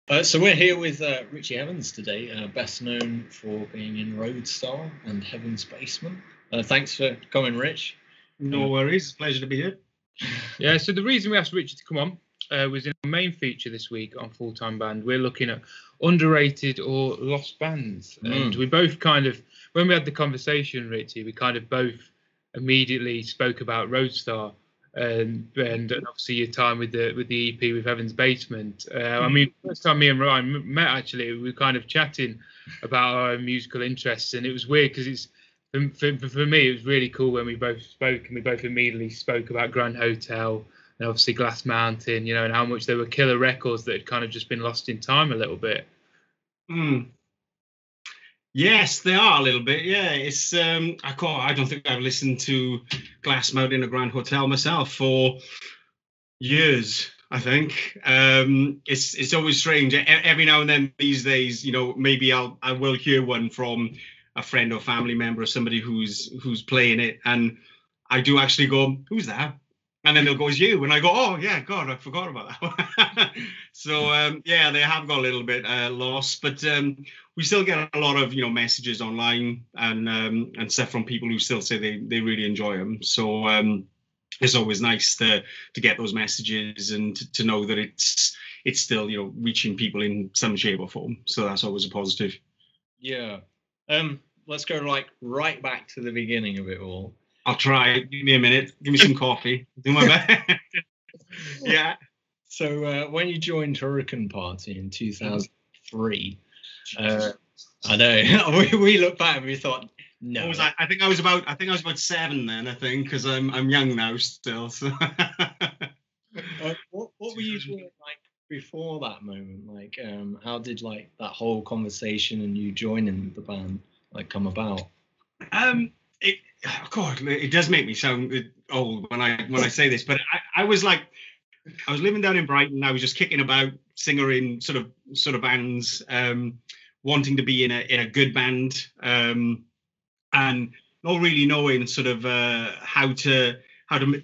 So we're here with Richie Hevenz today, best known for being in Roadstar and Heavens Basement. Thanks for coming, Rich. No worries. Pleasure to be here. Yeah, so the reason we asked Richie to come on was in our main feature this week on Full Time Band. We're looking at underrated or lost bands. And we both kind of, when we had the conversation, Richie, we kind of both immediately spoke about Roadstar and obviously your time with the EP with Heavens Basement. I mean, first time me and Ryan met, actually, we were kind of chatting about our musical interests, and it was weird because it's for me it was really cool when we both spoke, and we both immediately spoke about Grand Hotel and obviously Glass Mountain, you know, and how much they were killer records that had kind of just been lost in time a little bit. Yes, they are a little bit. Yeah, it's I don't think I've listened to Glass Mountain or Grand Hotel myself for years. I think it's always strange. Every now and then these days, you know, maybe I will hear one from a friend or family member or somebody who's playing it, and I do actually go, "Who's that?" And then they'll go, "It's you," and I go, "Oh yeah, God, I forgot about that." So yeah, they have got a little bit lost, but we still get a lot of, you know, messages online and stuff from people who still say they really enjoy them. So it's always nice to get those messages and to know that it's still, you know, reaching people in some shape or form. So that's always a positive. Yeah. Let's go right back to the beginning of it all. I'll try. Give me a minute. Give me some coffee. Do my best. Yeah. So when you joined Hurricane Party in 2003, I know we look back and we thought, no. What was I think I was about 7 then. I think because I'm young now still. So. What were you doing like before that moment? Like, how did like that whole conversation and you joining the band like come about? God, it does make me sound old when I say this, but I was living down in Brighton. I was just kicking about, singer in sort of bands, wanting to be in a good band, and not really knowing sort of how to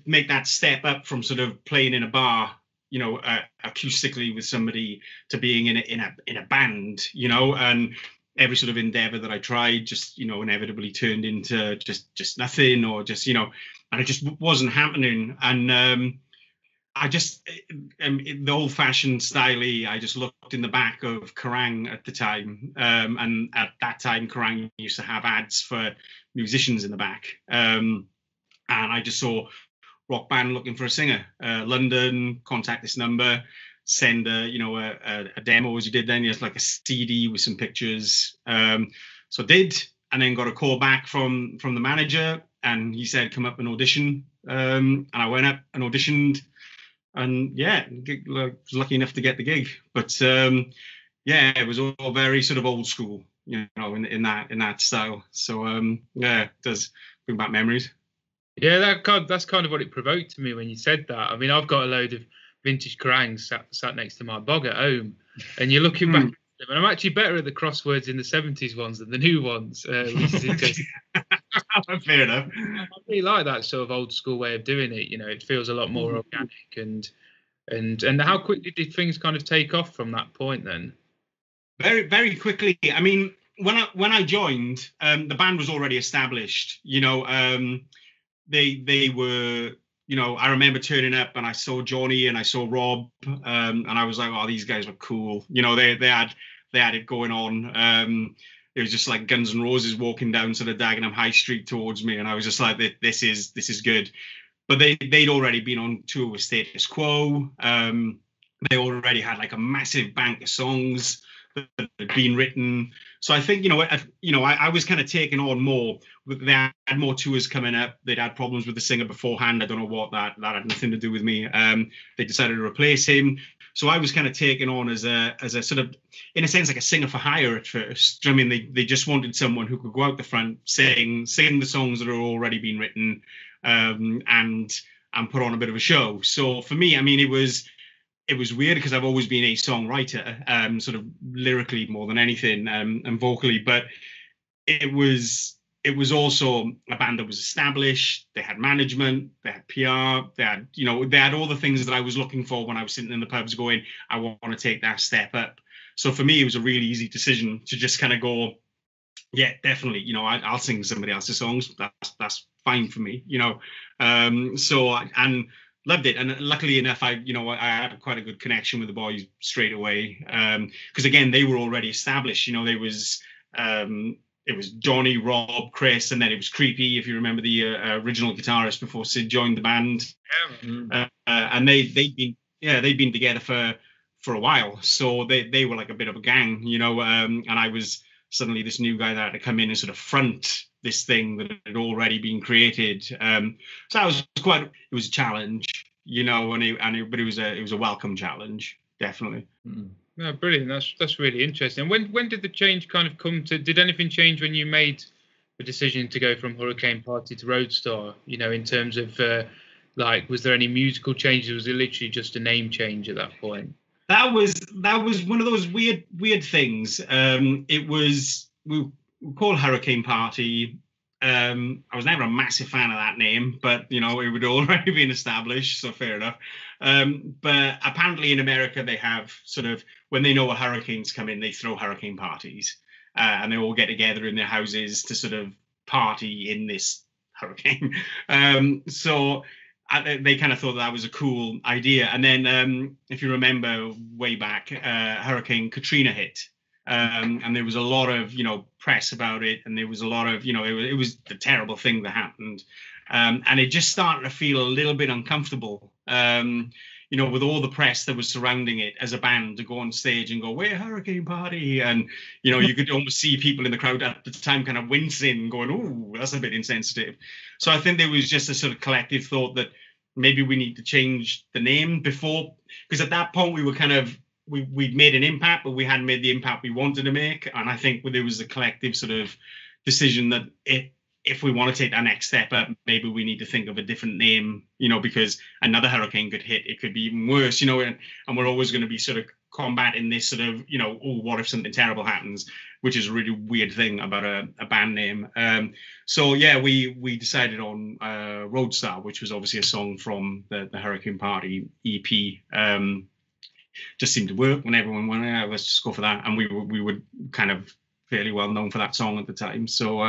make that step up from sort of playing in a bar, you know, acoustically with somebody, to being in a band, you know. And every sort of endeavor that I tried just, you know, inevitably turned into just nothing, or just, you know, and it just wasn't happening. And I just, the old-fashioned style, I just looked in the back of Kerrang at the time, and at that time Kerrang used to have ads for musicians in the back, and I just saw rock band looking for a singer, London, contact this number, send a demo, as you did then, just like a CD with some pictures. So I did, and then got a call back from the manager, and he said, "Come up and audition." And I went up and auditioned, and yeah, was lucky enough to get the gig. But yeah, it was all very sort of old school, you know, in that style. So yeah, it does bring back memories. Yeah, that's kind of what it provoked to me when you said that. I mean, I've got a load of vintage Kerrang sat next to my bog at home, and you're looking back at them, and I'm actually better at the crosswords in the 70s ones than the new ones, which is interesting. Fair enough. I really like that sort of old school way of doing it. You know, it feels a lot more organic, and how quickly did things kind of take off from that point then? Very, very quickly. I mean, when I joined, the band was already established. You know, they were. You know, I remember turning up and I saw Johnny and I saw Rob, and I was like, "Oh, these guys were cool." You know, they had it going on. It was just like Guns N' Roses walking down sort of Dagenham High Street towards me, and I was just like, "This is good." But they'd already been on tour with Status Quo. They already had like a massive bank of songs that had been written. So I think, I was kind of taking on more. They had more tours coming up. They'd had problems with the singer beforehand. I don't know what that had nothing to do with me. They decided to replace him. So I was kind of taken on as a sort of, in a sense, like a singer for hire at first. Do you know what I mean? They just wanted someone who could go out the front, sing the songs that are already been written, and put on a bit of a show. So for me, I mean, it was weird because I've always been a songwriter, sort of lyrically more than anything, and vocally. But it was also a band that was established. They had management, they had PR, they had all the things that I was looking for when I was sitting in the pubs going, I want to take that step up. So for me, it was a really easy decision to just kind of go, yeah, definitely, you know, I'll sing somebody else's songs. That's fine for me, you know. And loved it. And luckily enough, I had quite a good connection with the boys straight away. Because again, they were already established. You know, there was it was Johnny, Rob, Chris, and then it was Creepy, if you remember, the original guitarist before Sid joined the band. And they'd been together for a while, so they were like a bit of a gang, you know. And I was suddenly this new guy that had to come in and sort of front this thing that had already been created. So that was it was a challenge, you know, but it was a welcome challenge, definitely. No, brilliant. That's really interesting. When did the change kind of come to? Did anything change when you made the decision to go from Hurricane Party to Roadstar? You know, in terms of like, was there any musical changes? Or was it literally just a name change at that point? That was one of those weird things. It was we called Hurricane Party. I was never a massive fan of that name, but you know, it would already been established, so fair enough. But apparently in America they have sort of, when they know a hurricane's come in, they throw hurricane parties, and they all get together in their houses to sort of party in this hurricane. So they kind of thought that was a cool idea. And then if you remember way back, Hurricane Katrina hit. And there was a lot of, you know, press about it, and there was a lot of, you know, it was a terrible thing that happened, and it just started to feel a little bit uncomfortable, you know, with all the press that was surrounding it as a band, to go on stage and go, "We're Hurricane Party," and you know, you could almost see people in the crowd at the time kind of wincing, going, "Oh, that's a bit insensitive." So I think there was just a sort of collective thought that maybe we need to change the name before, because at that point we were kind of, we'd made an impact, but we hadn't made the impact we wanted to make. And I think there was a collective sort of decision that if we want to take that next step up, maybe we need to think of a different name, you know, because another hurricane could hit, it could be even worse, you know, and we're always going to be sort of combating this sort of, you know, oh, what if something terrible happens, which is a really weird thing about a band name. So yeah, we decided on Roadstar, which was obviously a song from the Hurricane Party EP. Just seemed to work when everyone went, "Yeah, let's just go for that." And we were kind of fairly well known for that song at the time. So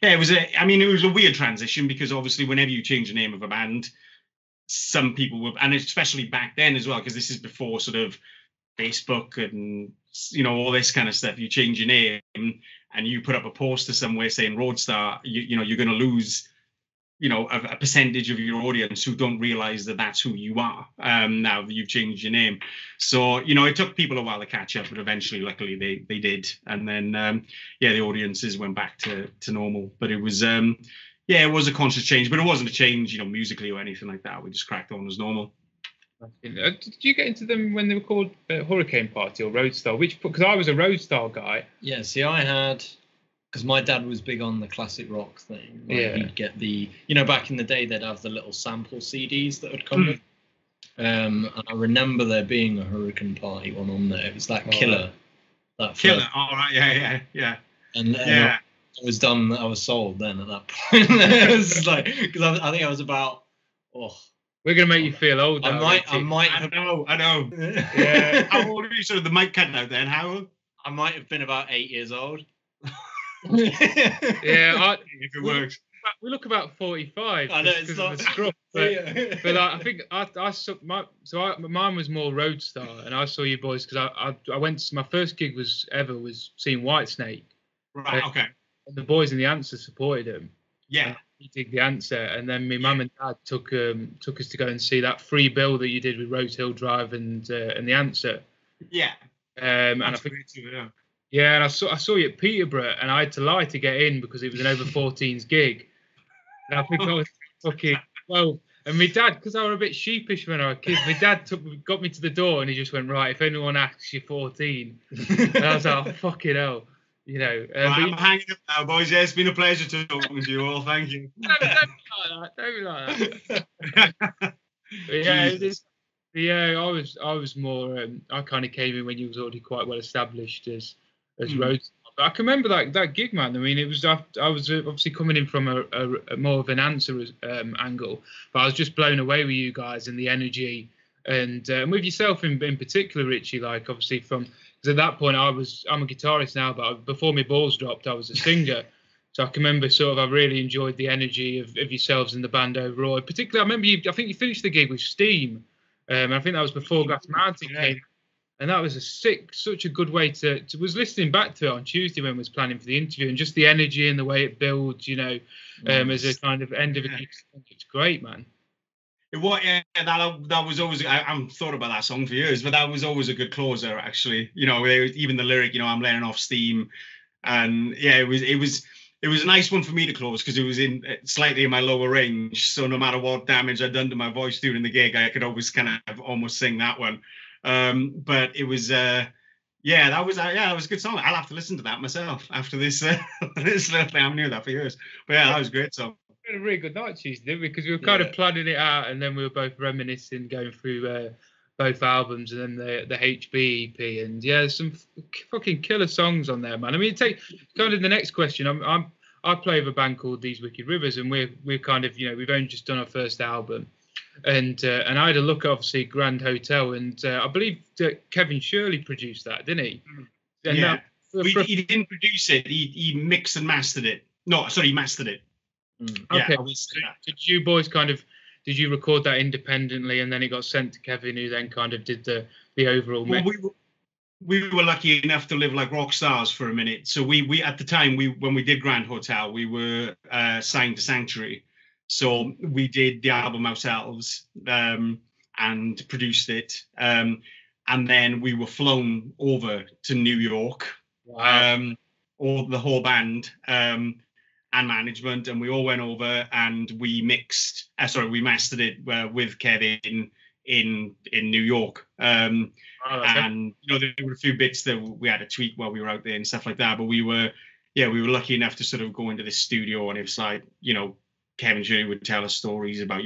yeah, it was a weird transition, because obviously whenever you change the name of a band, some people would, and especially back then as well, because this is before sort of Facebook and, you know, all this kind of stuff. You change your name and you put up a poster somewhere saying Roadstar, you know, you're going to lose, you know, a percentage of your audience who don't realize that that's who you are, now that you've changed your name. So, you know, it took people a while to catch up, but eventually, luckily, they did. And then, yeah, the audiences went back to normal. But it was, yeah, it was a conscious change, but it wasn't a change, you know, musically or anything like that. We just cracked on as normal. Did you get into them when they were called Hurricane Party or Roadstar? Because I was a Roadstar guy. Yeah, see, I had... because my dad was big on the classic rock thing. Like, yeah. He'd get the, you know, back in the day, they'd have the little sample CDs that would come with. And I remember there being a Hurricane Party one on there. It was that Killer. That Killer. All right. Yeah. And yeah. I was done. I was sold then at that point. It was like, because I think I was about, we're gonna make you feel old. I might have. I know. Yeah. How old are you? Sort of the mic cutting out then. How old? I might have been about 8 years old. Yeah, if it works. We look about 45. I know, it's not... of the scruff, but I think I saw mine was more Roadstar, and I saw you boys because I went to, my first gig was seeing Whitesnake. Right. Okay. And the boys in the Answer supported him. Yeah. He did the Answer, and then my mum and dad took us to go and see that free bill that you did with Rose Hill Drive and the Answer. Yeah. And I think. Yeah, and I saw you at Peterborough, and I had to lie to get in because it was an over 14s gig. And I think I was fucking 12. And my dad, because I was a bit sheepish when I was a kid, my dad got me to the door and he just went, "Right, if anyone asks, you're 14." And I was like, "Oh, fucking hell." You know. I'm hanging up now, boys. Yeah, it's been a pleasure talking to you all. Thank you. Don't be like that. But yeah, I was more. I kind of came in when you was already quite well established as Roadstar. But I can remember that gig, man. I mean, it was I was obviously coming in from a more of an Answer angle, but I was just blown away with you guys and the energy And with yourself in particular, Richie, like obviously because at that point I'm a guitarist now, but before my balls dropped, I was a singer. So I can remember sort of I really enjoyed the energy of yourselves in the band overall. Particularly, I remember I think you finished the gig with Steam. I think that was before Glass Mountain came. And that was such a good way to was listening back to it on Tuesday when we was planning for the interview, and just the energy and the way it builds, as a kind of end of a gig. It's great, man. That was always, I've thought about that song for years, but that was always a good closer, actually. Even the lyric, I'm letting off steam. And yeah, it was a nice one for me to close because it was slightly in my lower range. So no matter what damage I'd done to my voice during the gig, I could always kind of almost sing that one. But it was, that was a good song. I'll have to listen to that myself after this this little thing. I knew that for years. But yeah, that was a great song. We had a really good night Tuesday, didn't we? Because we were kind of planning it out, and then we were both reminiscing, going through both albums, and then the HB EP, and there's some fucking killer songs on there, man. I mean, take kind of the next question. I play with a band called These Wicked Rivers, and we're kind of we've only just done our first album, and I had a look at obviously Grand Hotel, and I believe that Kevin Shirley produced that, didn't he? And yeah, he didn't produce it. He mixed and mastered it. No, sorry, he mastered it. Okay. Did you boys did you record that independently, and then it got sent to Kevin, who then kind of did the overall mix? We were lucky enough to live like rock stars for a minute. So we at the time when we did Grand Hotel, we were signed to Sanctuary. So we did the album ourselves and produced it. And then we were flown over to New York, the whole band and management, and we all went over and we mastered it with Kevin in New York. And there were a few bits that we had to tweak while we were out there and stuff like that. But we were lucky enough to sort of go into this studio, and it was like, Kevin Shirley would tell us stories about,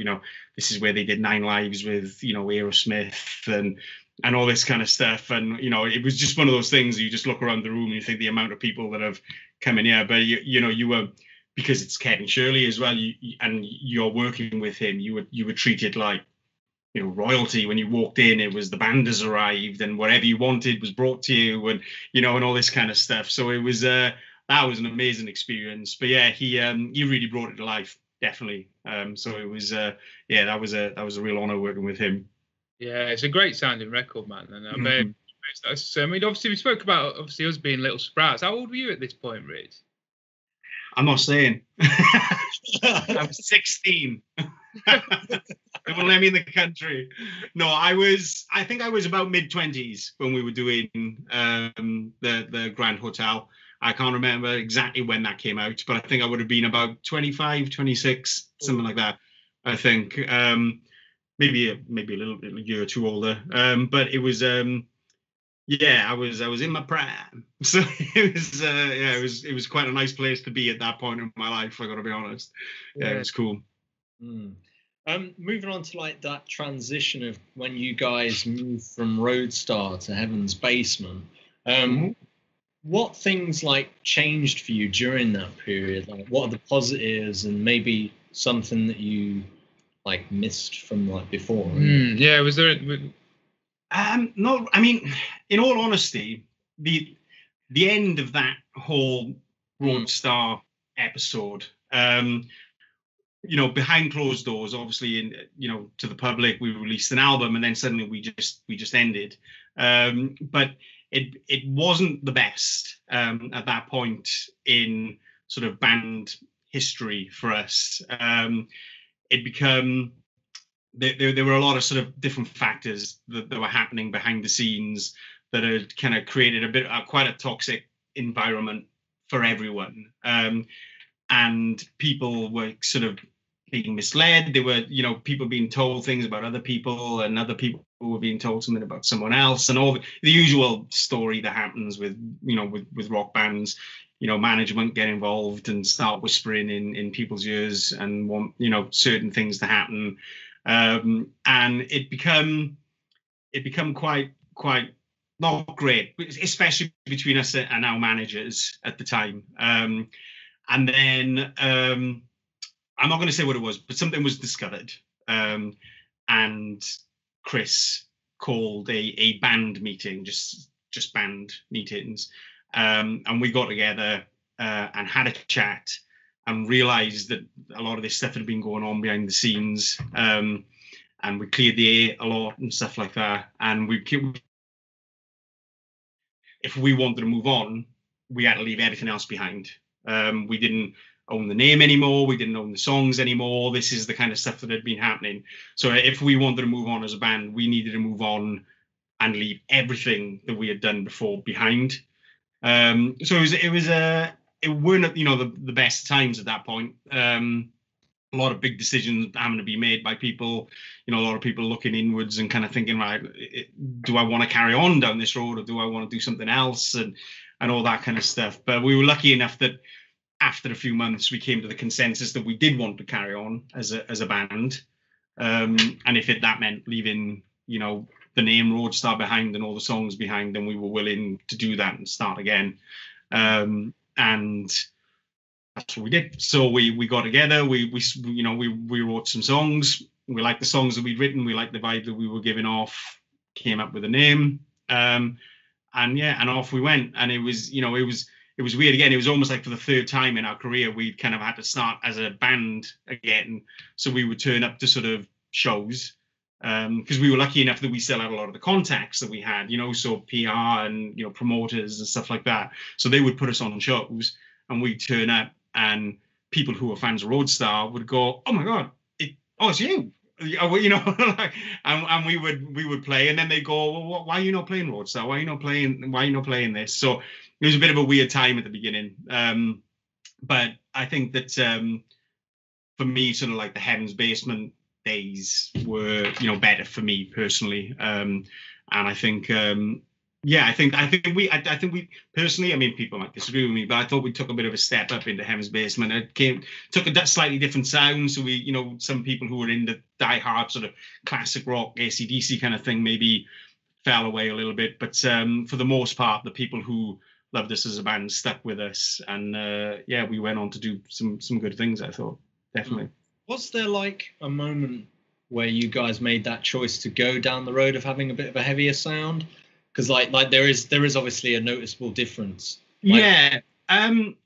this is where they did 9 Lives with, Aerosmith and all this kind of stuff. And, it was just one of those things, you just look around the room and you think the amount of people that have come in here. But, you were, because it's Kevin Shirley as well, and you're working with him, you were treated like, royalty. When you walked in, it was the band has arrived and whatever you wanted was brought to you, and, and all this kind of stuff. So it was, that was an amazing experience. But yeah, he really brought it to life. Definitely. So it was, that was a real honor working with him. Yeah, it's a great sounding record, man. And I mean, obviously we spoke about us being little sprouts. How old were you at this point, Rich? I'm not saying. I was 16. They won't let me in the country. No, I think I was about mid-20s when we were doing the Grand Hotel. I can't remember exactly when that came out, but I think I would have been about 25, 26, something like that. I think maybe a year or two older. But it was I was in my prime, so it was quite a nice place to be at that point in my life. I got to be honest. Yeah, it was cool. Moving on to like that transition of when you guys moved from Roadstar to Heavens Basement. What things like changed for you during that period? Like, what are the positives and maybe something that you like missed from like before? Yeah, was there? No, I mean, in all honesty, the end of that whole Roadstar episode, behind closed doors, obviously, to the public, we released an album, and then suddenly we just ended. But it wasn't the best at that point in sort of band history for us. It became there were a lot of sort of different factors that were happening behind the scenes that had kind of created quite a toxic environment for everyone. And people were sort of being misled. There were, people being told things about other people, and other people were being told something about someone else, and all the usual story that happens with rock bands. Management get involved and start whispering in people's ears and want, certain things to happen. And it become quite not great, especially between us and our managers at the time. And then I'm not going to say what it was, but something was discovered, and Chris called a band meeting, just band meetings, and we got together and had a chat and realized that a lot of this stuff had been going on behind the scenes, and we cleared the air a lot and stuff like that. And if we wanted to move on, we had to leave everything else behind. We didn't own the name anymore. We didn't own the songs anymore. This is the kind of stuff that had been happening. So if we wanted to move on as a band, we needed to move on and leave everything that we had done before behind. So it weren't, the best times at that point. A lot of big decisions having to be made by people, a lot of people looking inwards and kind of thinking, right, do I want to carry on down this road, or do I want to do something else, and all that kind of stuff. But we were lucky enough that after a few months, we came to the consensus that we did want to carry on as a band. And if that meant leaving, the name Roadstar behind and all the songs behind, then we were willing to do that and start again. And that's what we did. So we got together. We wrote some songs. We liked the songs that we'd written. We liked the vibe that we were giving off. Came up with a name. And off we went. And it was weird again. It was almost like for the third time in our career, we kind of had to start as a band again. So we would turn up to sort of shows, because we were lucky enough that we still had a lot of the contacts that we had, so PR and, promoters and stuff like that. So they would put us on shows and we'd turn up, and people who were fans of Roadstar would go, "Oh my God, it's you." And we would play, and then they go, "Well, why are you not playing Roadstar? Why are you not playing this?" So it was a bit of a weird time at the beginning. But I think that for me, sort of like the Heavens Basement days were, better for me personally. And I think, I think we personally, I mean, people might disagree with me, but I thought we took a bit of a step up into Heavens Basement. It took a slightly different sound. So we, some people who were in the die-hard sort of classic rock, AC/DC kind of thing, maybe fell away a little bit. But for the most part, the people who loved us as a band stuck with us. And we went on to do some good things, I thought, definitely. Was there like a moment where you guys made that choice to go down the road of having a bit of a heavier sound? Because like there is obviously a noticeable difference. No, I mean,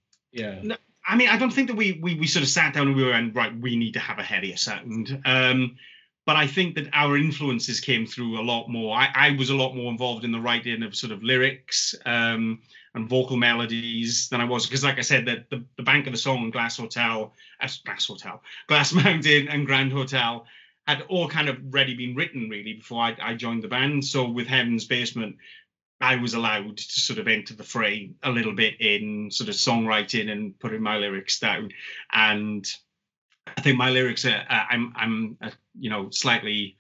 I don't think that we sort of sat down and we were right, we need to have a heavier sound. But I think that our influences came through a lot more. I was a lot more involved in the writing of sort of lyrics and vocal melodies than I was, because like I said, that the bank of the song, Glass Mountain and Grand Hotel had all kind of already been written really before I joined the band. So with Heavens Basement, I was allowed to sort of enter the fray a little bit in sort of songwriting and putting my lyrics down. And I think my lyrics are, I'm slightly,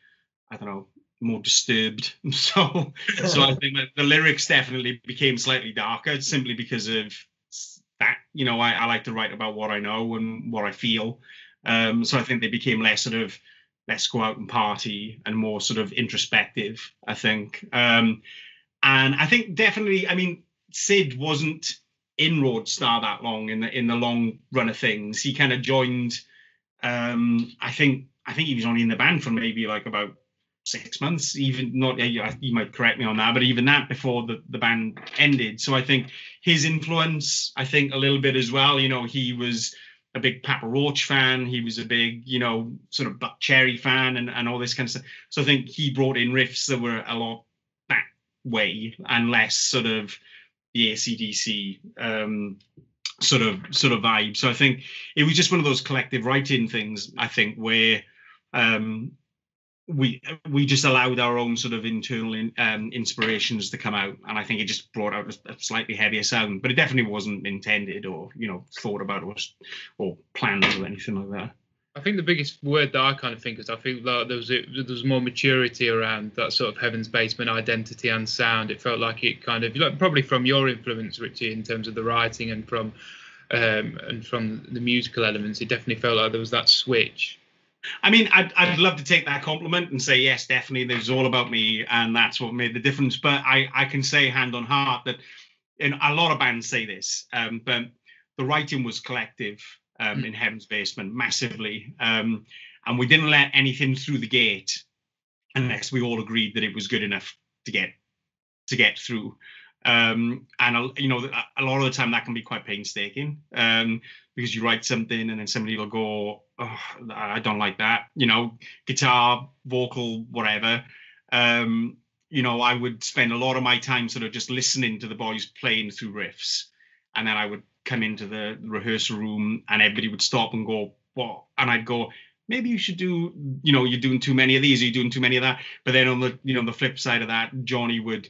I don't know, more disturbed. So I think that the lyrics definitely became slightly darker simply because of that. I like to write about what I know and what I feel. So I think they became less sort of, let's go out and party, and more sort of introspective, I think. And I think definitely, I mean, Sid wasn't in Roadstar that long in the long run of things. He kind of joined, I think he was only in the band for maybe like about 6 months, even not, you might correct me on that, but even that before the band ended. So I think his influence, I think a little bit as well, he was a big Papa Roach fan. He was a big, sort of Buck Cherry fan and all this kind of stuff. So I think he brought in riffs that were a lot that way and less sort of the AC/DC sort of vibe. So I think it was just one of those collective writing things, I think, where we just allowed our own sort of internal inspirations to come out, and I think it just brought out a slightly heavier sound. But it definitely wasn't intended or thought about or planned or anything like that. I think the biggest word that I kind of think is, I think that there was more maturity around that sort of Heavens Basement identity and sound. It felt like it kind of, probably from your influence, Richie, in terms of the writing and from the musical elements. It definitely felt like there was that switch. I mean, I'd love to take that compliment and say, yes, definitely, it was all about me, and that's what made the difference. But I can say hand on heart that a lot of bands say this, but the writing was collective in Heavens Basement, massively. And we didn't let anything through the gate unless we all agreed that it was good enough to get through. And you know, a lot of the time that can be quite painstaking, because you write something and then somebody will go, oh, I don't like that, you know, guitar, vocal, whatever. You know, I would spend a lot of my time sort of just listening to the boys playing through riffs, and then I would come into the rehearsal room and everybody would stop and go, what? And I'd go, maybe you should do, you know, you're doing too many of these, or you're doing too many of that. But then on the, you know, the flip side of that, Johnny would,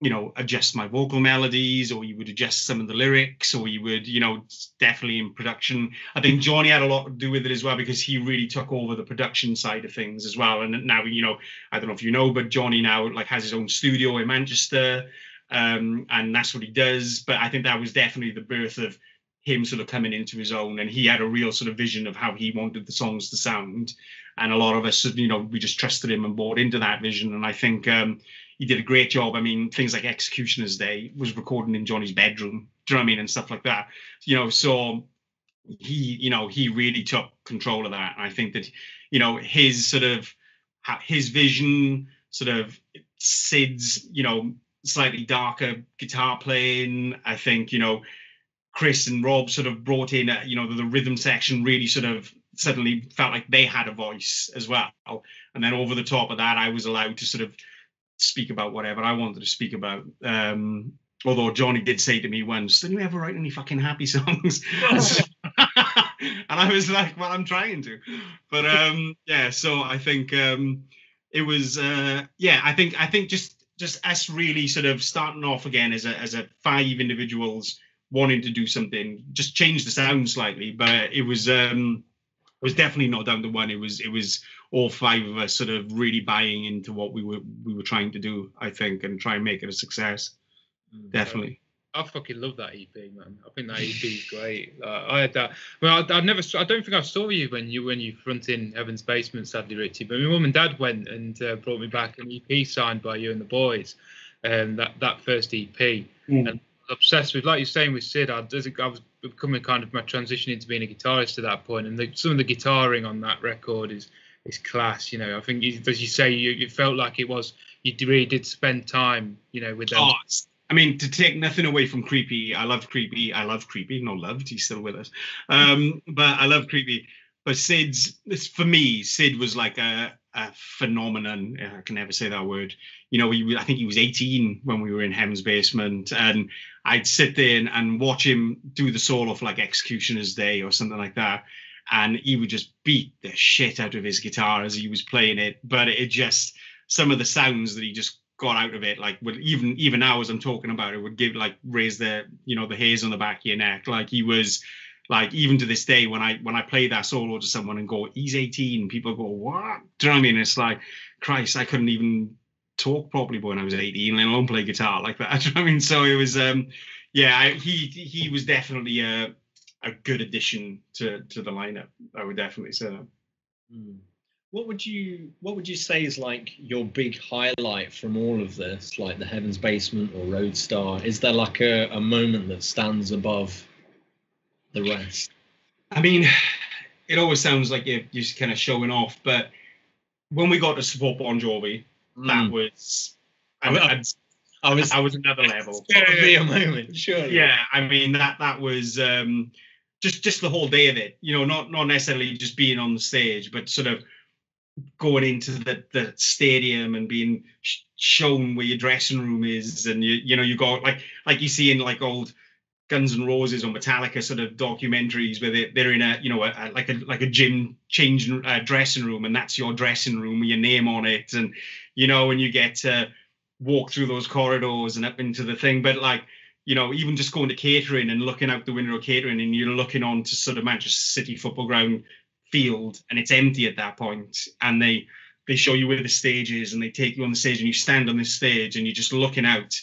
you know, adjust my vocal melodies, or you would adjust some of the lyrics, or you would, you know, definitely in production. I think Johnny had a lot to do with it as well, because he really took over the production side of things as well. And now, you know, I don't know if you know, but Johnny now like has his own studio in Manchester, and that's what he does. But I think that was definitely the birth of him sort of coming into his own, and he had a real sort of vision of how he wanted the songs to sound. And a lot of us, you know, we just trusted him and bought into that vision. And I think he did a great job. I mean, things like Executioner's Day was recorded in Johnny's bedroom, do you know what I mean, and stuff like that. You know, so he, you know, he really took control of that. And I think that, you know, his sort of, his vision, sort of Sid's, you know, slightly darker guitar playing. I think, you know, Chris and Rob sort of brought in, you know, the rhythm section really sort of suddenly felt like they had a voice as well. And then over the top of that, I was allowed to sort of speak about whatever I wanted to speak about. Although Johnny did say to me once, didn't you ever write any fucking happy songs? And I was like, well, I'm trying to. But yeah, so I think it was, yeah, I think just us really sort of starting off again as a 5 individuals wanting to do something, just change the sound slightly. But it was definitely not down to one. It was all 5 of us sort of really buying into what we were trying to do, I think, and try and make it a success. Definitely. I fucking love that EP, man. I think that EP is great. I had that. Well, I don't think I saw you when you fronted Heaven's Basement, sadly, Richie. But my mum and dad went and brought me back an EP signed by you and the boys. That first EP, and obsessed with, like you're saying with Sid. I was becoming kind of my transition into being a guitarist at that point, and some of the guitaring on that record is class. You know, I think as you say, you felt like it was, you really did spend time, you know, with them. Oh, I mean, to take nothing away from Creepy, I love Creepy, not loved, he's still with us. But I love Creepy. But for me, Sid was like a phenomenon. I can never say that word. You know, I think he was 18 when we were in Heaven's Basement, and I'd sit there and watch him do the solo for like Executioner's Day or something like that, and he would just beat the shit out of his guitar as he was playing it. But it just, some of the sounds that he just got out of it, like even now as I'm talking about it, would give, like, raise the, you know, the hairs on the back of your neck. Like, he was, like, even to this day when I play that solo to someone and go, he's 18, people go, what? Do you know what I mean? It's like, Christ, I couldn't even talk properly when I was 18, let alone play guitar like that. Do you know what I mean? So it was yeah, he was definitely a good addition to the lineup. I would definitely say that. What would you say is like your big highlight from all of this, like the Heaven's Basement or Roadstar? Is there like a moment that stands above the rest? I mean, it always sounds like you're just kind of showing off, but when we got to support Bon Jovi, that was, I was another level. It's gotta be a moment, surely. Yeah, I mean that was just the whole day of it. You know, not necessarily just being on the stage, but sort of going into the stadium and being shown where your dressing room is, and you know you go like you see in like old Guns N' Roses or Metallica sort of documentaries where they're in a, you know, like a gym changing dressing room, and that's your dressing room with your name on it, and you know, when you get to walk through those corridors and up into the thing. But like, you know, even just going to catering and looking out the window of catering, and you're looking on to sort of Manchester City football ground field, and it's empty at that point, and they show you where the stage is, and they take you on the stage, and you stand on this stage, and you're just looking out,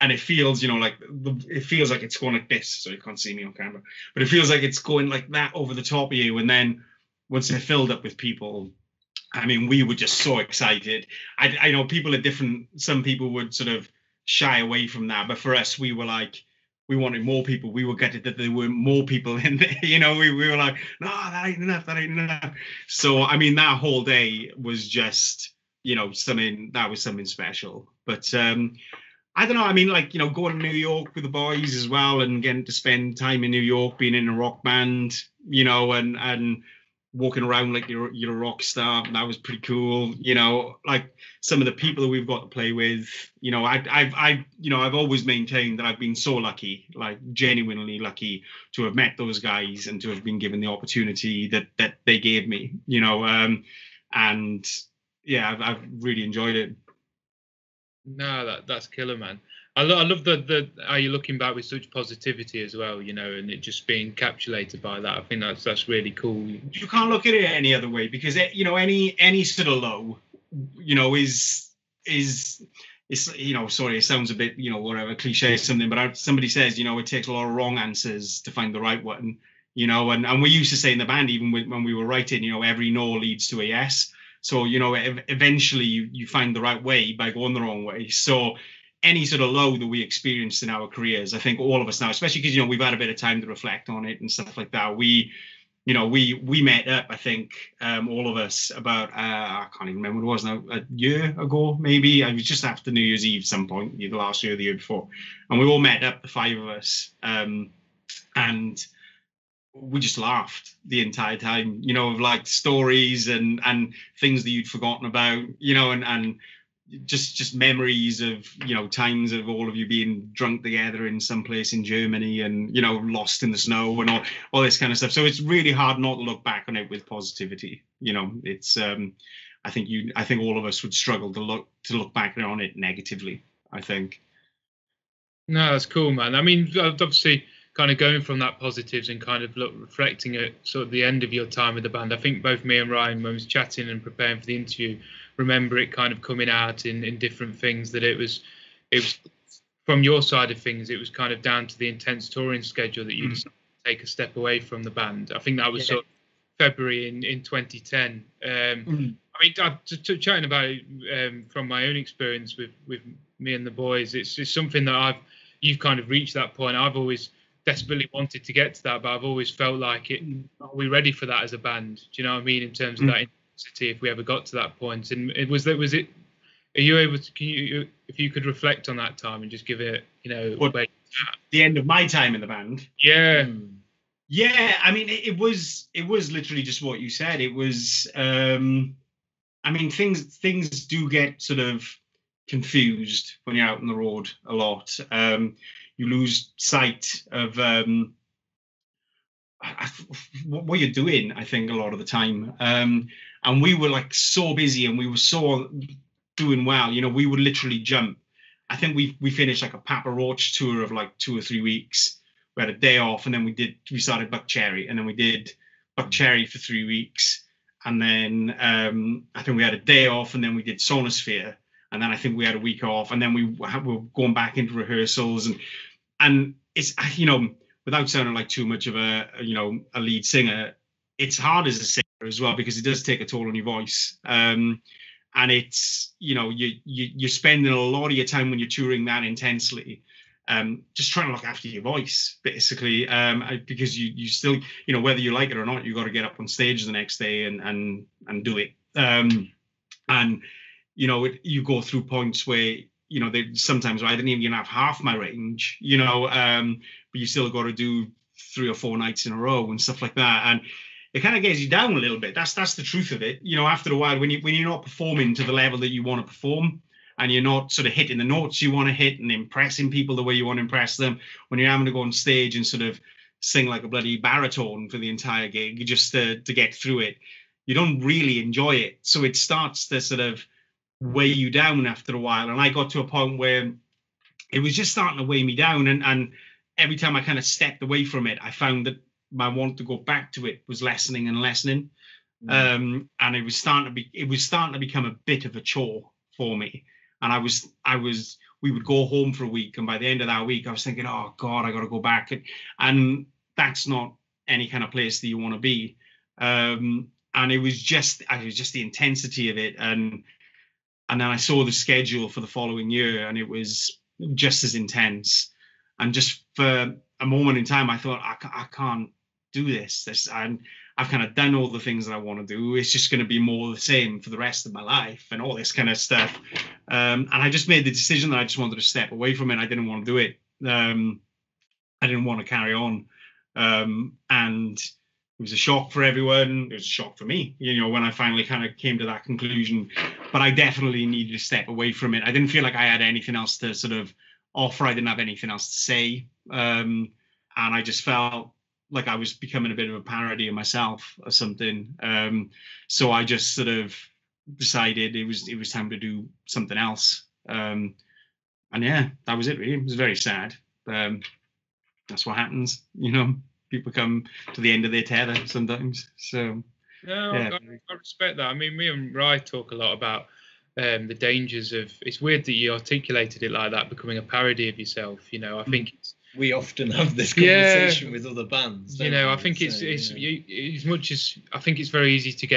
and it feels, you know, like it feels like it's going like this, so you can't see me on camera, but it feels like it's going like that over the top of you. And then once they're filled up with people, I mean, we were just so excited. I know people are different. Some people would sort of shy away from that, but for us, we were like, we wanted more people. We were gutted that there weren't more people in there. You know, we were like, no, that ain't enough. So, I mean, that whole day was just you know, that was something special. But I don't know. I mean, like, you know, going to New York with the boys as well, and getting to spend time in New York, being in a rock band, you know, and walking around like you're a rock star. That was pretty cool. You know, like some of the people that we've got to play with. You know, I've always maintained that I've been so lucky, like genuinely lucky, to have met those guys and to have been given the opportunity that they gave me. You know, and yeah, I've really enjoyed it. No, that's killer, man. I love the how you're looking back with such positivity as well, you know, and it just being encapsulated by that. I think that's really cool. You can't look at it any other way, because you know, any sort of low, you know, is you know, sorry, it sounds a bit, you know, whatever, cliche or something, but somebody says, you know, it takes a lot of wrong answers to find the right one, you know, and we used to say in the band, even when we were writing, you know, every no leads to a yes. So, you know, eventually you find the right way by going the wrong way. So any sort of low that we experienced in our careers, I think all of us now, especially because, you know, we've had a bit of time to reflect on it and stuff like that. We met up, I think, all of us about, I can't even remember what it was now, a year ago, maybe. It was just after New Year's Eve some point, either last year or the year before. And we all met up, the five of us. And we just laughed the entire time, you know, of like stories and things that you'd forgotten about, you know, and just memories of, you know, times of all of you being drunk together in some place in Germany and, you know, lost in the snow and all this kind of stuff. So it's really hard not to look back on it with positivity. You know, it's I think all of us would struggle to look back on it negatively, I think. No, that's cool, man. I mean, obviously, kind of going from that positives and kind of reflecting at sort of the end of your time with the band. I think both me and Ryan, when we was chatting and preparing for the interview, remember it kind of coming out in different things, that it was from your side of things, it was kind of down to the intense touring schedule that you decided to take a step away from the band. I think that was sort of February in 2010. I mean, chatting about it from my own experience with me and the boys, it's something that you've kind of reached that point. I've always desperately wanted to get to that, but I've always felt like are we ready for that as a band? Do you know what I mean, in terms of that intensity, if we ever got to that point? And are you able to, if you could reflect on that time and just give it, you know, the end of my time in the band? Yeah. Yeah, I mean, it was literally just what you said. It was, I mean, things do get sort of confused when you're out on the road a lot. You lose sight of what you're doing, I think, a lot of the time. And we were like so busy and we were so doing well. You know, we would literally jump. I think we finished like a Papa Roach tour of like 2 or 3 weeks. We had a day off, and then we started Buck Cherry, and then we did Buck Cherry for 3 weeks. And then I think we had a day off, and then we did Sonosphere. And then I think we had a week off, and then we were going back into rehearsals, and it's, you know, without sounding like too much of a lead singer, it's hard as a singer as well, because it does take a toll on your voice. And it's, you know, you're spending a lot of your time when you're touring that intensely, just trying to look after your voice, basically, because you still, you know, whether you like it or not, you got to get up on stage the next day and do it. And you know, you go through points where, you know, sometimes I didn't even have half my range, you know, but you still got to do 3 or 4 nights in a row and stuff like that. And it kind of gets you down a little bit. That's the truth of it. You know, after a while, when you're not performing to the level that you want to perform, and you're not sort of hitting the notes you want to hit and impressing people the way you want to impress them, when you're having to go on stage and sort of sing like a bloody baritone for the entire gig just to get through it, you don't really enjoy it. So it starts to sort of weigh you down after a while. And I got to a point where it was just starting to weigh me down, and every time I kind of stepped away from it, I found that my want to go back to it was lessening and lessening. And it was starting to become a bit of a chore for me. And we would go home for a week, and by the end of that week I was thinking, oh God, I got to go back, and that's not any kind of place that you want to be. And it was just the intensity of it. And then I saw the schedule for the following year, and it was just as intense. And just for a moment in time, I thought, I can't do this. I've kind of done all the things that I want to do. It's just going to be more the same for the rest of my life and all this kind of stuff. And I just made the decision that I just wanted to step away from it. I didn't want to do it. I didn't want to carry on. And it was a shock for everyone. It was a shock for me, when I finally kind of came to that conclusion. But I definitely needed to step away from it. I didn't feel like I had anything else to sort of offer. I didn't have anything else to say. And I just felt like I was becoming a bit of a parody of myself or something. So I just sort of decided it was time to do something else. And yeah, that was it really. It was very sad. That's what happens, people come to the end of their tether sometimes. So no, yeah. I respect that. I mean, me and Rye talk a lot about the dangers of, it's weird that you articulated it like that, becoming a parody of yourself. I think we often have this conversation with other bands. I think it's as much as I think it's very easy to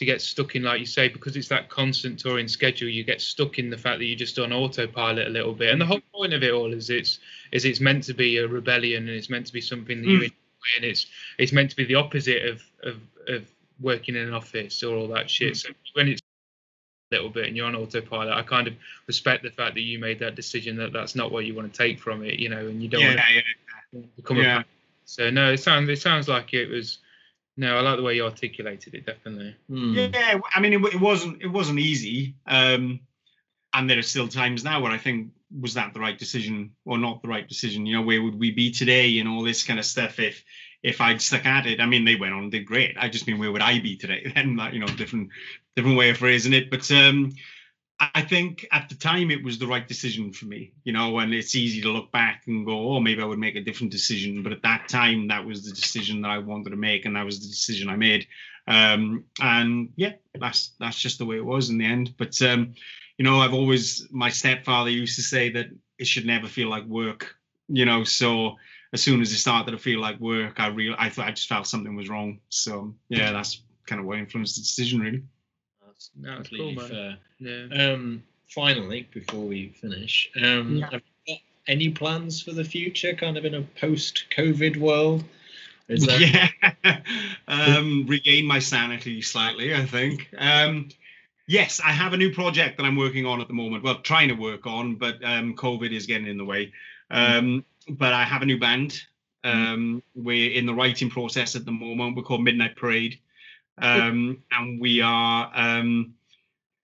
get stuck in, like you say, because it's that constant touring schedule. You get stuck in the fact that you're just on autopilot a little bit. And the whole point of it all is it's meant to be a rebellion, and it's meant to be something that you enjoy, and it's meant to be the opposite of working in an office or all that shit. So when it's a little bit and you're on autopilot, I kind of respect the fact that you made that decision that that's not what you want to take from it, and you don't want to become a. So no, it sounds like it was. No, I like the way you articulated it, definitely. Yeah, I mean, it wasn't easy, and there are still times now where I think, was that the right decision or not the right decision? Where would we be today and all this kind of stuff if I'd stuck at it? I mean, they went on and did great. I just mean, where would I be today? Then, different way of phrasing it. But I think at the time it was the right decision for me, and it's easy to look back and go, oh, maybe I would make a different decision. But at that time, that was the decision that I wanted to make, and that was the decision I made. And yeah, that's just the way it was in the end. But, my stepfather used to say that it should never feel like work, so as soon as it started to feel like work, I just felt something was wrong. So yeah, that's kind of what influenced the decision, really. That's completely cool, fair. Yeah. Finally, before we finish, have you got any plans for the future, kind of in a post-COVID world? Regain my sanity slightly, I think. Yes, I have a new project that I'm working on at the moment. Well, trying to work on, but COVID is getting in the way. But I have a new band. We're in the writing process at the moment. We're called Midnight Parade. And we are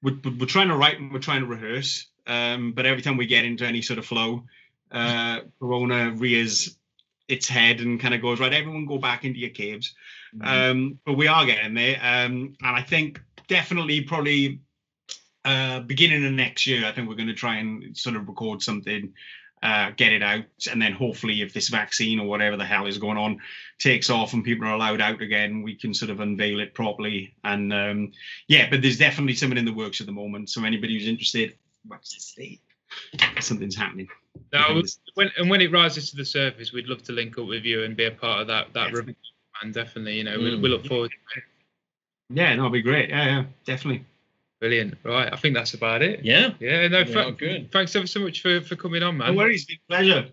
we're trying to write and we're trying to rehearse, but every time we get into any sort of flow, Corona rears its head and kind of goes, right, everyone go back into your caves. But we are getting there, and I think definitely probably beginning of next year, I think we're going to try and sort of record something, get it out, and then hopefully if this vaccine or whatever the hell is going on takes off and people are allowed out again, we can sort of unveil it properly. And but there's definitely something in the works at the moment, so anybody who's interested, watch this space. Something's happening. Now, when it rises to the surface, we'd love to link up with you and be a part of that review, and definitely, we look forward to it. Yeah, no, it'll be great. Yeah, definitely. Brilliant. Right, I think that's about it. Yeah. No, good. Thanks ever so much for coming on, man. No worries, it's been a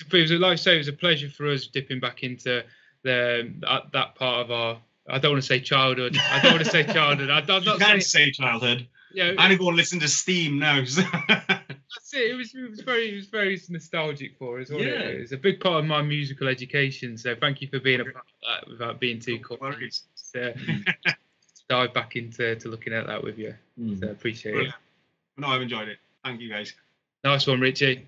pleasure. Like I say, it was a pleasure for us dipping back into that part of our. I don't want to say childhood. I don't want to say childhood. You can't say childhood. Yeah. I'm gonna go and listen to Steam now. That's it. It was very nostalgic for us. It's a big part of my musical education. So thank you for being a part of that without being too corporate. Dive back into looking at that with you. So I appreciate it. No, I've enjoyed it. Thank you, guys. Nice one, Richie.